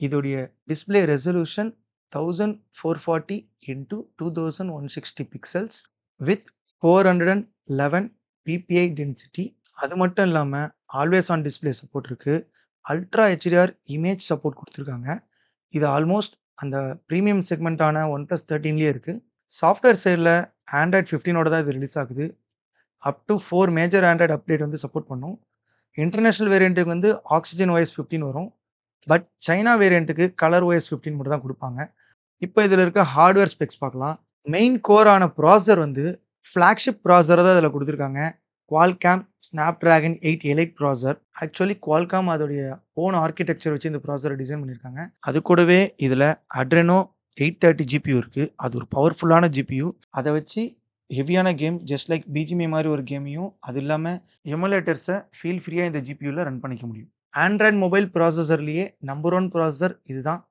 இதோடைய display resolution 1440 into 2160 pixels with 411 PPI density. அது மட்டும் இல்லாம ஆல்வேஸ் ஆன் டிஸ்ப்ளே சப்போர்ட் இருக்கு. அல்ட்ரா ஹெச்டிஆர் இமேஜ் சப்போர்ட் குடுத்துருக்காங்க. இது ஆல்மோஸ்ட் அந்த பிரீமியம் செக்மென்ட்டான OnePlus 13லயே இருக்கு. சாஃப்ட்வேர் சைட்ல Android 15ஓட தான் இது ரிலீஸ் ஆகுது. அப் டூ 4 மேஜர் Android அப்டேட் வந்து சப்போர்ட் பண்ணும். இன்டர்நேஷனல் வேரியன்ட்க்கு வந்து Oxygen OS 15 வரும். பட் சைனா வேரியன்ட்க்கு கலர் OS 15 மட்டும் தான் குடுப்பாங்க. இப்ப இதுல இருக்க ஹார்ட்வேர் ஸ்பெக்ஸ் பார்க்கலாம். மெயின் கோரான ப்ராசஸர் வந்து ஃபிளாக்ஷிப் ப்ராசஸர தான் இதுல குடுத்துருக்காங்க. Qualcomm Snapdragon 8 elite processor. Actually Qualcomm அதோடைய ஓன் ஆர்க்கிடெக்சர் வச்சு இந்த ப்ராசஸர டிசைன் பண்ணியிருக்காங்க. அது கூடவே இதுல Adreno 830 ஜிபியூ இருக்கு. அது ஒரு பவர்ஃபுல்லான ஜிபியூ. அத வச்சு ஹெவியான கேம் ஜஸ்ட் லைக் பிஜிஎம்ஐ மாரி ஒரு கேமையும், அது இல்லாம எமுலேட்டர்ஸ ஃபீல் ஃப்ரீயா இந்த ஜிபியூல ரன் பண்ணிக்க முடியும். ஆண்ட்ராய்ட் மொபைல் ப்ராசஸர்லயே நம்பர் 1 ப்ராசஸர் இதுதான்.